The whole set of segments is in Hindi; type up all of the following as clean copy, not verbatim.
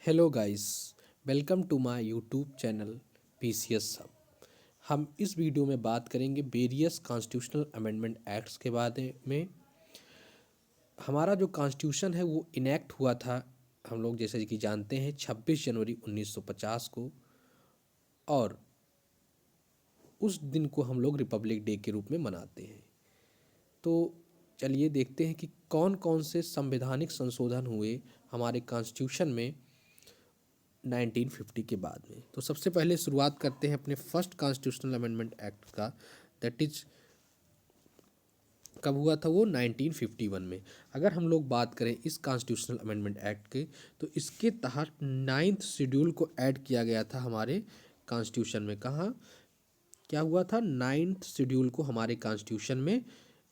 Hello guys, welcome to my YouTube channel PCS hub. हम इस वीडियो में बात करेंगे वेरियस कॉन्स्टिट्यूशनल अमेंडमेंट एक्ट्स के बारे में। हमारा जो कॉन्स्टिट्यूशन है वो इनेक्ट हुआ था, हम लोग जैसे कि जानते हैं, 26 जनवरी 1950 को। और उस दिन को हम लोग रिपब्लिक डे के रूप में मनाते हैं। तो चलिए देखते हैं कि कौन कौन से संवैधानिक संशोधन हुए हमारे कॉन्स्टिट्यूशन में 1950 के बाद में। तो सबसे पहले शुरुआत करते हैं अपने फर्स्ट कॉन्स्टिट्यूशनल अमेंडमेंट एक्ट का। दैट इज कब हुआ था वो 1951 में। अगर हम लोग बात करें इस कॉन्स्टिट्यूशनल अमेंडमेंट एक्ट के, तो इसके तहत 9th शेड्यूल को ऐड किया गया था हमारे कॉन्स्टिट्यूशन में। कहाँ क्या हुआ था? 9th शेड्यूल को हमारे कॉन्स्टिट्यूशन में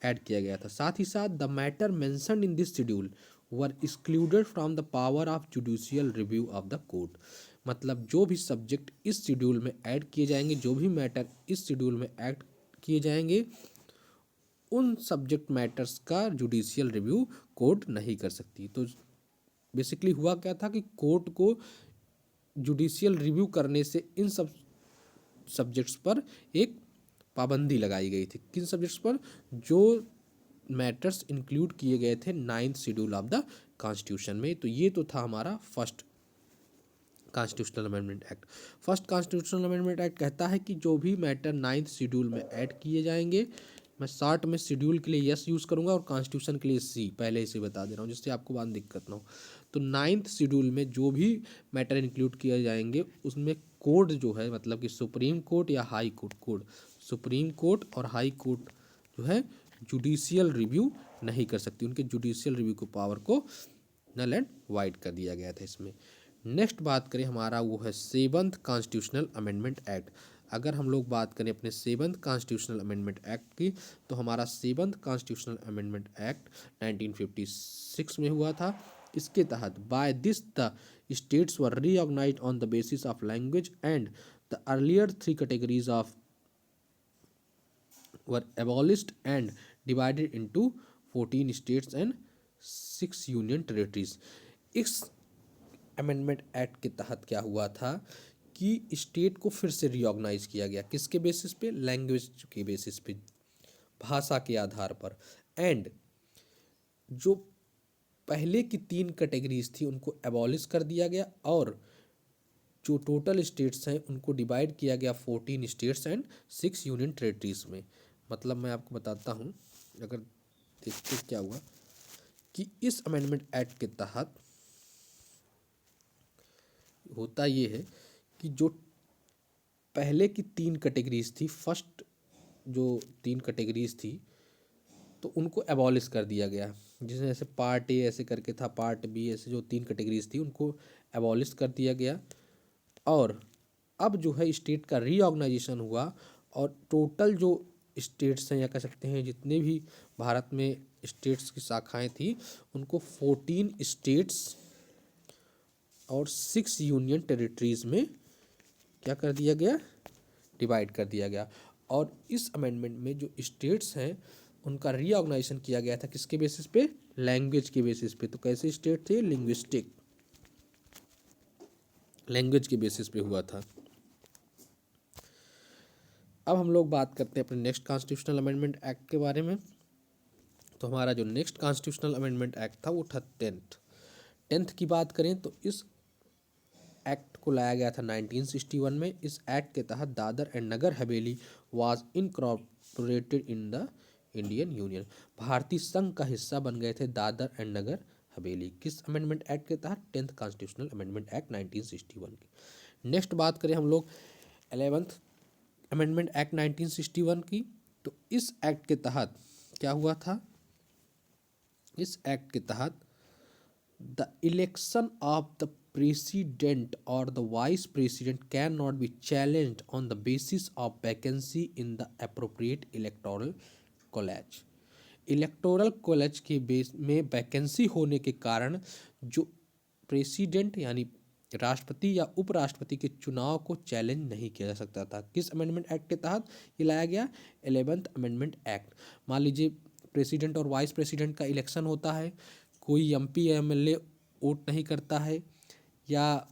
ऐड किया गया था। साथ ही साथ the matter mentioned in this schedule were excluded from the power of judicial review of the court. मतलब जो भी सब्जेक्ट इस शेड्यूल में ऐड किए जाएंगे, जो भी मैटर इस शेड्यूल में ऐड किए जाएंगे, उन सब्जेक्ट मैटर्स का जुडिशियल रिव्यू कोर्ट नहीं कर सकती। तो बेसिकली हुआ क्या था कि कोर्ट को जुडिशियल रिव्यू करने से इन सब सब्जेक्ट्स पर एक पाबंदी लगाई गई थी। किन सब्जेक्ट्स पर? जो मैटर्स इंक्लूड किए गए थे 9th schedule of the constitution में। तो ये तो था हमारा first constitutional amendment act. First constitutional amendment act कहता है कि जो भी मैटर 9th शेड्यूल में ऐड किए जाएंगे, मैं शॉर्ट में शेड्यूल के लिए यस यूज़ करूंगा और कॉन्स्टिट्यूशन के लिए सी, पहले से बता दे रहा हूँ जिससे आपको बाद दिक्कत ना हो। तो 9th शेड्यूल में जो भी मैटर इंक्लूड किए जाएंगे उसमें कोर्ट जो है, मतलब कि सुप्रीम कोर्ट या हाई कोर्ट, सुप्रीम कोर्ट और हाई कोर्ट जो है जुडिशियल रिव्यू नहीं कर सकती। उनके जुडिशियल रिव्यू को पावर को नल एंड वाइड कर दिया गया था इसमें। नेक्स्ट बात करें हमारा वो है 7th कॉन्स्टिट्यूशनल अमेंडमेंट एक्ट। अगर हम लोग बात करें अपने 7th कॉन्स्टिट्यूशनल अमेंडमेंट एक्ट की, तो हमारा 7th कॉन्स्टिट्यूशनल अमेंडमेंट एक्ट 1956 में हुआ था। इसके तहत by this the states were reorganised on the basis of language and the earlier 3 categories of were abolished and divided into 14 states and 6 union territories. इस अमेंडमेंट एक्ट के तहत क्या हुआ था कि स्टेट को फिर से रिऑर्गेनाइज किया गया। किसके बेसिस पे? लैंग्वेज के बेसिस पे, भाषा के आधार पर। एंड जो पहले की 3 कैटेगरीज थी उनको एबॉलिश कर दिया गया और जो टोटल स्टेट्स हैं उनको डिवाइड किया गया 14 स्टेट्स एंड 6 यूनियन टेरिटरीज में। मतलब मैं आपको बताता हूँ, अगर देखते क्या हुआ कि इस अमेंडमेंट एक्ट के तहत होता ये है कि जो पहले की 3 कैटेगरीज थी, फर्स्ट जो 3 कैटेगरीज थी, तो उनको एबॉलिश कर दिया गया। जिसमें जैसे पार्ट ए ऐसे करके था, पार्ट बी, ऐसे जो 3 कैटेगरीज थी उनको एबॉलिश कर दिया गया। और अब जो है स्टेट का रीऑर्गेनाइजेशन हुआ और टोटल जो स्टेट्स हैं, या कह सकते हैं जितने भी भारत में स्टेट्स की शाखाएं थी, उनको 14 स्टेट्स और 6 यूनियन टेरिटरीज में क्या कर दिया गया? डिवाइड कर दिया गया। और इस अमेंडमेंट में जो स्टेट्स हैं उनका रीऑर्गेनाइजेशन किया गया था किसके बेसिस पे? लैंग्वेज के बेसिस पे। तो कैसे स्टेट थे? लिंग्विस्टिक लैंग्वेज के बेसिस पे हुआ था। अब हम लोग बात करते हैं अपने नेक्स्ट कॉन्स्टिट्यूशनल अमेंडमेंट एक्ट के बारे में। तो हमारा जो नेक्स्ट कॉन्स्टिट्यूशनल अमेंडमेंट एक्ट था वो था 10th की बात करें तो इस एक्ट को लाया गया था 1961 में। इस एक्ट के तहत Dadar and Nagar Haveli was incorporated in the Indian union. भारतीय संघ का हिस्सा बन गए थे दादर एंड नगर हवेली। किस अमेंडमेंट एक्ट के तहत? 10th कॉन्स्टिट्यूशनल अमेंडमेंट एक्ट 1961 की। नेक्स्ट बात करें हम लोग 11th अमेंडमेंट एक्ट 1961 की। तो इस एक्ट के तहत क्या हुआ था? इस एक्ट के तहत the election of the president और the vice president can not be challenged on the basis of vacancy in the appropriate electoral college. Electoral college के बेस में वैकेंसी होने के कारण जो प्रेसिडेंट यानी राष्ट्रपति या उपराष्ट्रपति के चुनाव को चैलेंज नहीं किया जा सकता था। किस अमेंडमेंट एक्ट के तहत ये लाया गया? 11th amendment act. मान लीजिए प्रेसिडेंट और वाइस प्रेसिडेंट का इलेक्शन होता है, कोई एमपी या एमएलए वोट नहीं करता है, या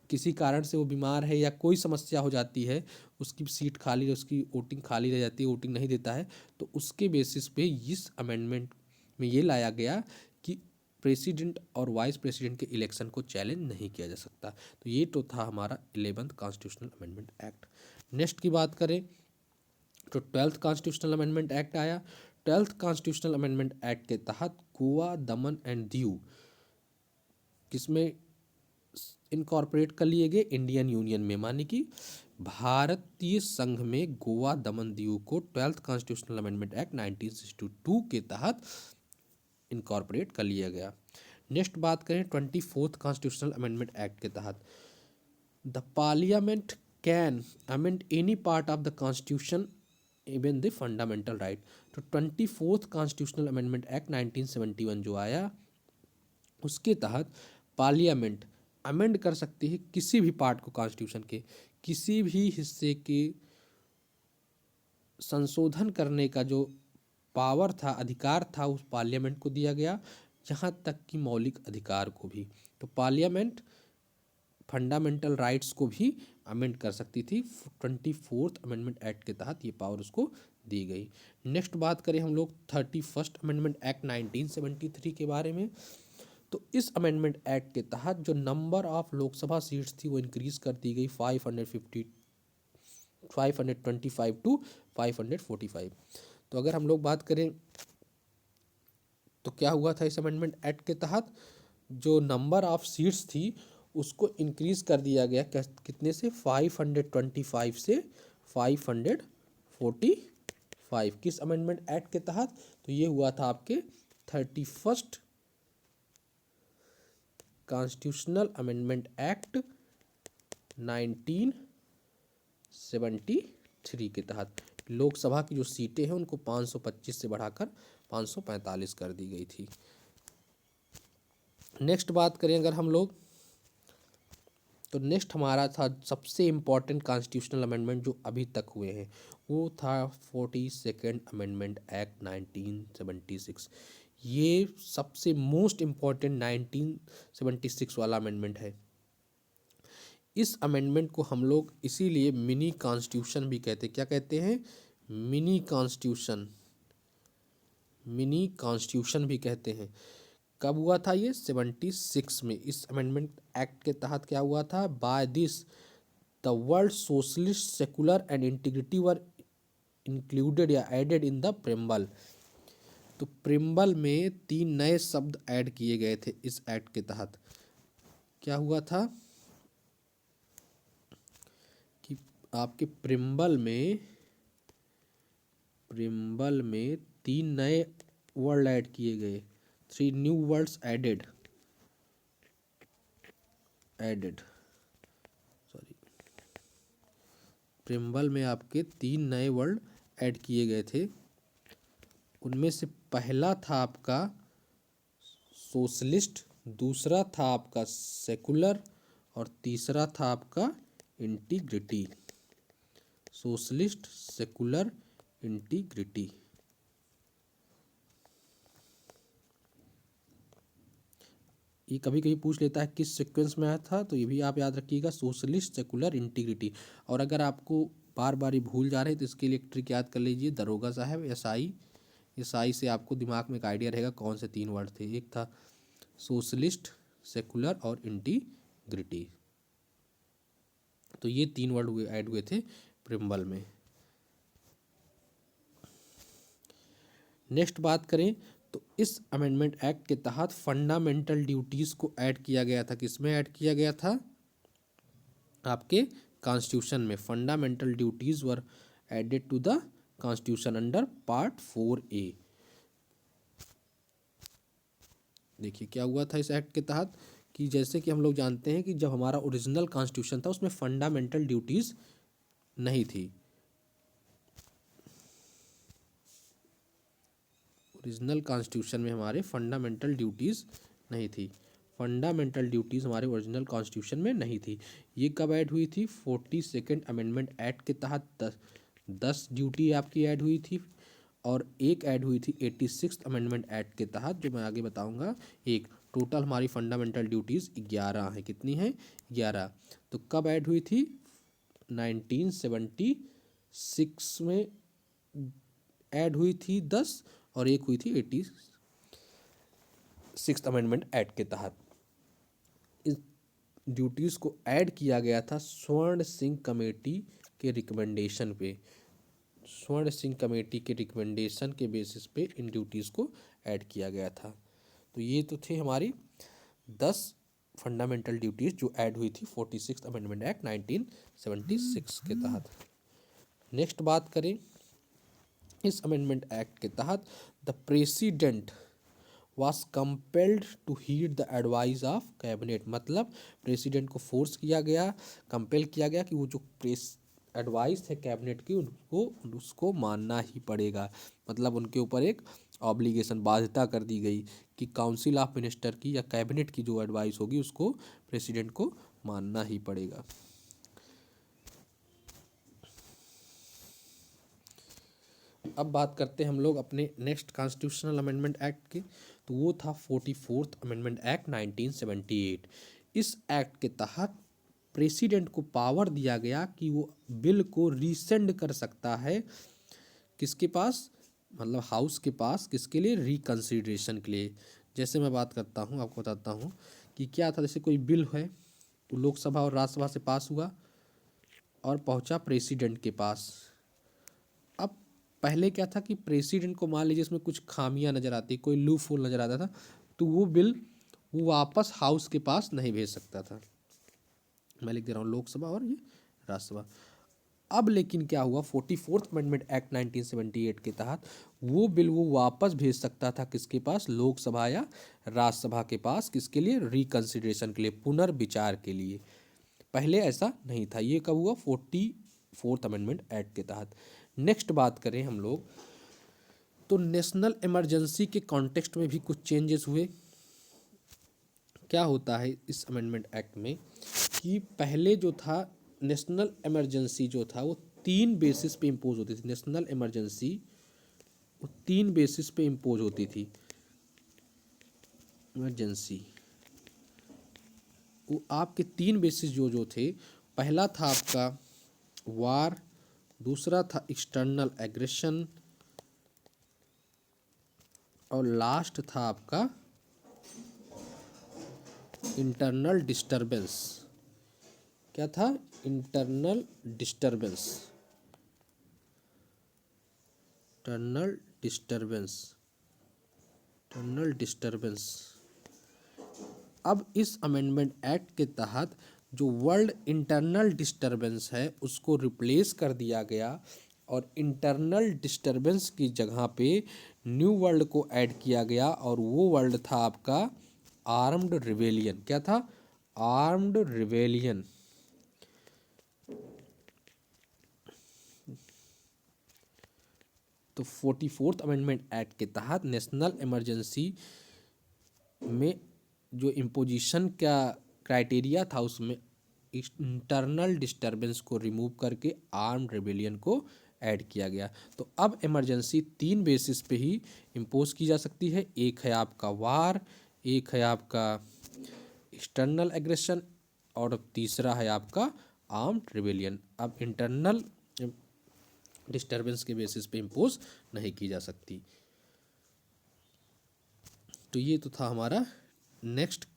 किसी कारण से वो बीमार है या कोई समस्या हो जाती है, उसकी सीट खाली, उसकी वोटिंग खाली रह जाती है, वोटिंग नहीं देता है, तो उसके बेसिस पे इस अमेंडमेंट में ये लाया गया कि प्रेसिडेंट और वाइस प्रेसिडेंट के इलेक्शन को चैलेंज नहीं किया जा सकता। तो ये तो था हमारा 11th constitutional amendment act. Next की बात करें तो 12th कॉन्स्टिट्यूशनल अमेंडमेंट एक्ट आया। 12th कॉन्स्टिट्यूशनल अमेंडमेंट एक्ट के तहत गोवा, दमन एंड दीव किसमें इनकॉर्पोरेट कर लिए गए? इंडियन यूनियन में, मानी कि भारतीय संघ में गोवा, दमन, दीव को 12th कॉन्स्टिट्यूशनल अमेंडमेंट एक्ट 1962 के तहत इनकॉर्पोरेट कर लिया गया। नेक्स्ट बात करें 24th कॉन्स्टिट्यूशनल अमेंडमेंट एक्ट के तहत the parliament can amend any part of the constitution even the fundamental right. तो 24th कॉन्स्टिट्यूशनल अमेंडमेंट एक्ट 1971 जो आया, उसके तहत पार्लियामेंट अमेंड कर सकती है किसी भी पार्ट को, कॉन्स्टिट्यूशन के किसी भी हिस्से के संशोधन करने का जो पावर था, अधिकार था, उस पार्लियामेंट को दिया गया, यहाँ तक कि मौलिक अधिकार को भी। तो पार्लियामेंट फंडामेंटल राइट्स को भी अमेंड कर सकती थी। 24th अमेंडमेंट एक्ट के तहत ये पावर उसको दी गई। नेक्स्ट बात करें हम लोग 31st अमेंडमेंट एक्ट 1973 के बारे में। तो इस अमेंडमेंट एक्ट के तहत जो नंबर ऑफ लोकसभा सीट्स थी वो इंक्रीज कर दी गई 525 टू 545। तो अगर हम लोग बात करें तो क्या हुआ था इस अमेंडमेंट एक्ट के तहत, जो नंबर ऑफ सीट्स थी उसको इंक्रीज कर दिया गया, कितने से? 525 से 545। किस अमेंडमेंट एक्ट के तहत? तो ये हुआ था आपके 31st कॉन्स्टिट्यूशनल अमेंडमेंट एक्ट 1973 के तहत लोकसभा की जो सीटें हैं उनको 525 से बढ़ाकर 545 कर दी गई थी। नेक्स्ट बात करें अगर हम लोग, तो नेक्स्ट हमारा था सबसे इम्पॉर्टेंट कॉन्स्टिट्यूशनल अमेंडमेंट जो अभी तक हुए हैं, वो था 42nd अमेंडमेंट एक्ट 1976। ये सबसे मोस्ट इम्पॉर्टेंट 1976 वाला अमेंडमेंट है। इस अमेंडमेंट को हम लोग इसीलिए मिनी कॉन्स्टिट्यूशन भी कहते हैं। क्या कहते हैं? मिनी कॉन्स्टिट्यूशन, मिनी कॉन्स्टिट्यूशन भी कहते हैं। कब हुआ था ये? 76 में। इस अमेंडमेंट एक्ट के तहत क्या हुआ था? By this the world socialist, secular and integrity were included या एडेड इन द प्रेम्बल। तो प्रेम्बल में 3 नए शब्द ऐड किए गए थे इस एक्ट के तहत। क्या हुआ था कि आपके प्रेम्बल में 3 नए वर्ड ऐड किए गए, 3 new words added sorry, preamble में आपके 3 नए वर्ड ऐड किए गए थे। उनमें से पहला था आपका सोशलिस्ट, दूसरा था आपका सेकुलर और तीसरा था आपका इंटीग्रिटी। Socialist, secular, integrity. ये कभी कभी पूछ लेता है किस सीक्वेंस में आया था, तो ये भी आप याद रखिएगा, सोशलिस्ट, सेकुलर, इंटीग्रिटी। और अगर आपको बार बार ये भूल जा रहे हैं तो इसके लिए एक ट्रिक याद कर लीजिए, दरोगा साहब, एसआई से आपको दिमाग में एक आइडिया रहेगा कौन से 3 वर्ड थे। एक था सोशलिस्ट, सेकुलर और इंटीग्रिटी। तो ये 3 वर्ड ऐड हुए थे प्रिम्बल में। नेक्स्ट बात करें तो इस अमेंडमेंट एक्ट के तहत फंडामेंटल ड्यूटीज़ को ऐड किया गया था। किसमें ऐड किया गया था? आपके कॉन्स्टिट्यूशन में। Fundamental duties were added to the constitution under part 4A। देखिए क्या हुआ था इस एक्ट के तहत कि जैसे कि हम लोग जानते हैं कि जब हमारा ओरिजिनल कॉन्स्टिट्यूशन था उसमें फंडामेंटल ड्यूटीज़ नहीं थी। ओरिजिनल कॉन्स्टिट्यूशन में हमारे फंडामेंटल ड्यूटीज़ नहीं थी। फंडामेंटल ड्यूटीज़ हमारे ओरिजिनल कॉन्स्टिट्यूशन में नहीं थी। ये कब ऐड हुई थी? 42nd अमेंडमेंट एक्ट के तहत 10 ड्यूटी आपकी ऐड हुई थी। और एक ऐड हुई थी 86th अमेंडमेंट एक्ट के तहत, जो मैं आगे बताऊंगा। एक टोटल हमारी फंडामेंटल ड्यूटीज़ 11 है। कितनी है? 11। तो कब ऐड हुई थी? 1976 में ऐड हुई थी 10, और एक हुई थी 86th अमेंडमेंट एक्ट के तहत। इस ड्यूटीज़ को ऐड किया गया था स्वर्ण सिंह कमेटी के रिकमेंडेशन पे। स्वर्ण सिंह कमेटी के रिकमेंडेशन के बेसिस पे इन ड्यूटीज़ को ऐड किया गया था। तो ये तो थे हमारी 10 फंडामेंटल ड्यूटीज़ जो ऐड हुई थी 46th अमेंडमेंट एक्ट 1976 के तहत। नेक्स्ट बात करें, इस अमेंडमेंट एक्ट के तहत the president was compelled to heed the advice of cabinet, मतलब प्रेसिडेंट को फोर्स किया गया, कंपेल किया गया कि वो जो एडवाइस है कैबिनेट की उसको मानना ही पड़ेगा। मतलब उनके ऊपर एक ऑब्लिगेशन, बाध्यता कर दी गई कि काउंसिल ऑफ मिनिस्टर की या कैबिनेट की जो एडवाइस होगी उसको प्रेसिडेंट को मानना ही पड़ेगा। अब बात करते हैं हम लोग अपने नेक्स्ट कॉन्स्टिट्यूशनल अमेंडमेंट एक्ट की। तो वो था 44th अमेंडमेंट एक्ट 1978। इस एक्ट के तहत प्रेसिडेंट को पावर दिया गया कि वो बिल को रीसेंड कर सकता है। किसके पास? मतलब हाउस के पास। किसके लिए? रिकंसिडरेशन के लिए। जैसे मैं बात करता हूँ, आपको बताता हूँ कि क्या था। जैसे कोई बिल है, वो लोकसभा और राज्यसभा से पास हुआ और पहुँचा प्रेसिडेंट के पास। अब पहले क्या था कि प्रेसिडेंट को मान लीजिए इसमें कुछ खामियां नज़र आती, कोई लूप होल नज़र आता था, तो वो बिल वो वापस हाउस के पास नहीं भेज सकता था। मैं लिख दे रहा हूँ लोकसभा और ये राज्यसभा। अब लेकिन क्या हुआ, 44th अमेंडमेंट एक्ट 1978 के तहत वो बिल वो वापस भेज सकता था किसके पास? लोकसभा या राज्यसभा के पास। किसके लिए? रिकंसिडरेशन के लिए, पुनर्विचार के लिए। पहले ऐसा नहीं था। ये कब हुआ? 44th अमेंडमेंट एक्ट के तहत। नेक्स्ट बात करें हम लोग, तो नेशनल इमरजेंसी के कॉन्टेक्स्ट में भी कुछ चेंजेस हुए। क्या होता है इस अमेंडमेंट एक्ट में कि पहले जो था नेशनल इमरजेंसी जो था वो 3 बेसिस पे इम्पोज होती थी। नेशनल इमरजेंसी वो 3 बेसिस पे इम्पोज होती थी। इमरजेंसी वो आपके 3 बेसिस जो थे, पहला था आपका वार, दूसरा था एक्सटर्नल एग्रेशन, और लास्ट था आपका इंटरनल डिस्टरबेंस। क्या था? Internal disturbance. Internal disturbance. Internal disturbance. अब इस अमेंडमेंट एक्ट के तहत जो वर्ड इंटरनल डिस्टरबेंस है उसको रिप्लेस कर दिया गया, और इंटरनल डिस्टरबेंस की जगह पे न्यू वर्ड को ऐड किया गया, और वो वर्ड था आपका आर्म्ड रिवेलियन। क्या था? Armed rebellion. तो 44th अमेंडमेंट एक्ट के तहत नेशनल इमरजेंसी में जो इम्पोजिशन का क्राइटेरिया था उसमें इंटरनल डिस्टरबेंस को रिमूव करके आर्म्ड रिबेलियन को ऐड किया गया। तो अब इमरजेंसी 3 बेसिस पे ही इम्पोज की जा सकती है। एक है आपका वार, एक है आपका एक्सटर्नल एग्रेशन, और तीसरा है आपका आर्म्ड रिबेलियन। अब इंटरनल डिस्टरबेंस के बेसिस पे इम्पोज नहीं की जा सकती। तो ये तो था हमारा नेक्स्ट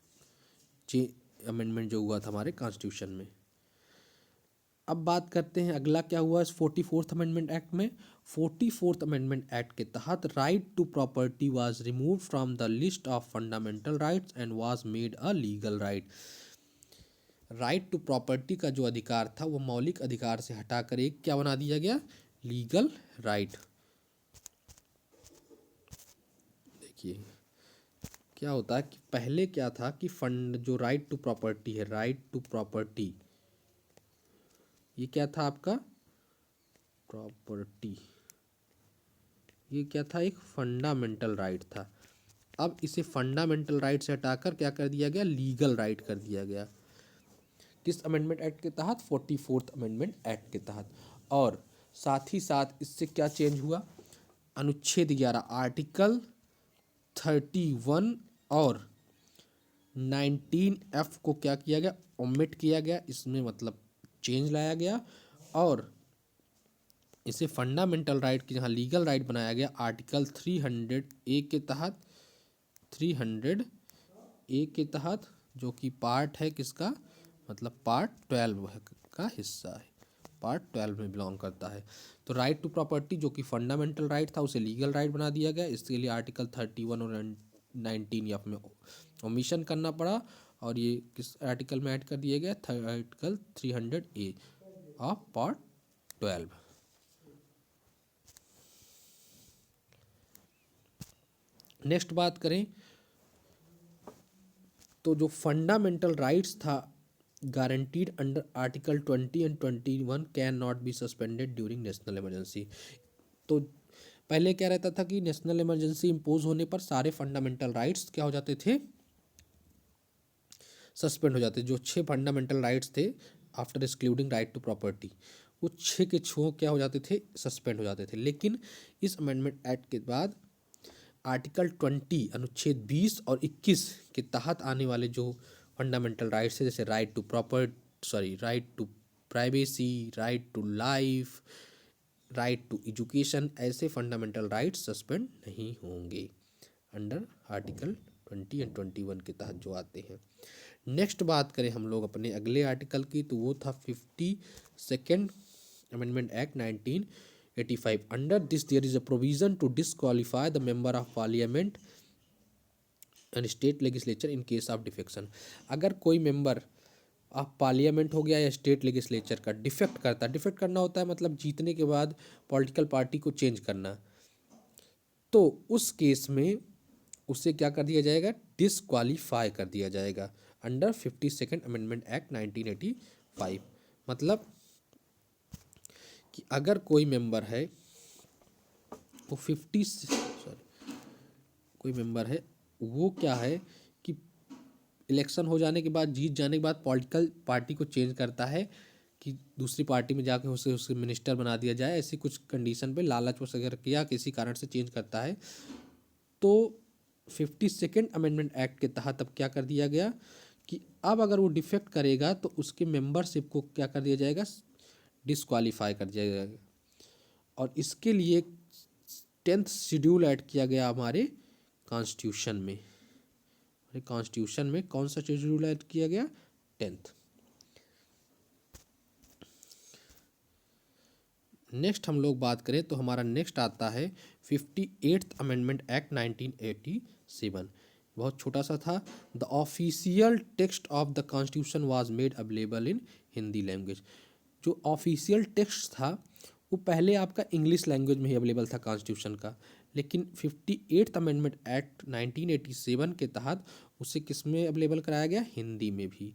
अमेंडमेंट जो हुआ था हमारे कॉन्स्टिट्यूशन में। अब बात करते हैं अगला क्या हुआ इस 44th अमेंडमेंट एक्ट में। 44th अमेंडमेंट एक्ट के तहत right to property was remove from the list of fundamental rights and was made a legal right. Right to property का जो अधिकार था वो मौलिक अधिकार से हटाकर एक क्या बना दिया गया? Legal right. देखिए क्या होता है कि पहले क्या था कि फंड जो राइट टू प्रॉपर्टी है, राइट टू प्रॉपर्टी, ये क्या था आपका? प्रॉपर्टी ये क्या था? एक फंडामेंटल राइट था। अब इसे फंडामेंटल राइट से हटाकर क्या कर दिया गया? लीगल राइट कर दिया गया। किस अमेंडमेंट एक्ट के तहत? 44th अमेंडमेंट एक्ट के तहत। और साथ ही साथ इससे क्या चेंज हुआ? अनुच्छेद 11 आर्टिकल 31 और 19F को क्या किया गया, ओमिट किया गया, इसमें मतलब चेंज लाया गया और इसे फंडामेंटल राइट की जहाँ लीगल राइट बनाया गया आर्टिकल 300A के तहत, 300A के तहत, जो कि पार्ट है किसका, मतलब पार्ट 12 का हिस्सा है, पार्ट 12 में बिलोंग करता है। तो राइट टू प्रॉपर्टी जो कि फंडामेंटल राइट था उसे लीगल राइट बना दिया गया। इसके लिए आर्टिकल 31 और 19F में ओमिशन करना पड़ा और ये किस आर्टिकल में ऐड कर दिया गया, article 300A of part 12। Next बात करें तो जो फंडामेंटल राइट्स था guaranteed under article 20 and 21 can not be suspended during national emergency. तो पहले क्या रहता था कि नेशनल इमरजेंसी इम्पोज होने पर सारे फंडामेंटल राइट्स क्या हो जाते थे, सस्पेंड हो जाते। जो 6 फंडामेंटल राइट्स थे after excluding right to property, वो 6 के 6 क्या हो जाते थे, सस्पेंड हो जाते थे। लेकिन इस अमेंडमेंट एक्ट के बाद आर्टिकल 20 अनुच्छेद 20 और 21 के तहत आने वाले जो फंडामेंटल राइट्स है, जैसे right to privacy, right to life, right to education, ऐसे फंडामेंटल राइट्स सस्पेंड नहीं होंगे अंडर आर्टिकल 20 एंड 21 के तहत जो आते हैं। नेक्स्ट बात करें हम लोग अपने अगले आर्टिकल की, तो वो था 52nd amendment act 1985। Under this there is a provision to disqualify the member of parliament and state legislature in case of defection. अगर कोई मेंबर ऑफ पार्लियामेंट हो गया या स्टेट लेजिस्लेचर का डिफेक्ट करता, डिफेक्ट करना होता है मतलब जीतने के बाद पॉलिटिकल पार्टी को चेंज करना, तो उस केस में उसे क्या कर दिया जाएगा, डिस्क्वालीफाई कर दिया जाएगा अंडर 52nd अमेंडमेंट एक्ट 1985। मतलब कि अगर कोई मेंबर है वो कोई मेंबर है वो क्या है कि इलेक्शन हो जाने के बाद, जीत जाने के बाद पॉलिटिकल पार्टी को चेंज करता है कि दूसरी पार्टी में जाके उसे मिनिस्टर बना दिया जाए, ऐसी कुछ कंडीशन पे लालच वश अगर किया किसी कारण से चेंज करता है, तो 52nd अमेंडमेंट एक्ट के तहत अब क्या कर दिया गया कि अब अगर वो डिफेक्ट करेगा तो उसके मेंबरशिप को क्या कर दिया जाएगा, डिस्क्वालीफाई कर दिया जाएगा। और इसके लिए 10th शेड्यूल ऐड किया गया हमारे कॉन्स्टिट्यूशन में। कॉन्स्टिट्यूशन में कौन सा शेड्यूल ऐड किया गया, 10th। नेक्स्ट हम लोग बात करें तो हमारा नेक्स्ट आता है 58th अमेंडमेंट एक्ट 1987। बहुत छोटा सा था। The official text of the constitution was made available in Hindi language. जो ऑफिशियल टेक्स्ट था वो पहले आपका इंग्लिश लैंग्वेज में ही अवेलेबल था कॉन्स्टिट्यूशन का, लेकिन 58th अमेंडमेंट एक्ट 1987 के तहत उसे किस में अवेलेबल कराया गया, हिंदी में भी।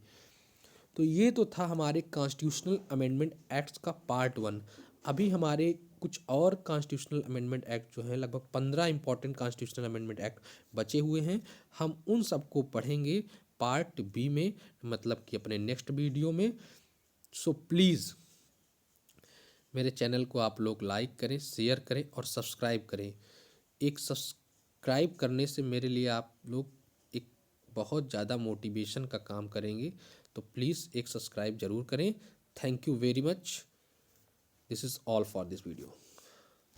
तो ये तो था हमारे कॉन्स्टिट्यूशनल अमेंडमेंट एक्ट्स का पार्ट 1। अभी हमारे कुछ और कॉन्स्टिट्यूशनल अमेंडमेंट एक्ट जो हैं, लगभग 15 इंपॉर्टेंट कॉन्स्टिट्यूशनल अमेंडमेंट एक्ट बचे हुए हैं। हम उन सबको पढ़ेंगे पार्ट बी में, मतलब कि अपने नेक्स्ट वीडियो में। सो प्लीज़ मेरे चैनल को आप लोग लाइक करें, शेयर करें और सब्सक्राइब करें। एक सब्सक्राइब करने से मेरे लिए आप लोग एक बहुत ज़्यादा मोटिवेशन का काम करेंगे, तो प्लीज़ एक सब्सक्राइब ज़रूर करें। Thank you very much. This is all for this video.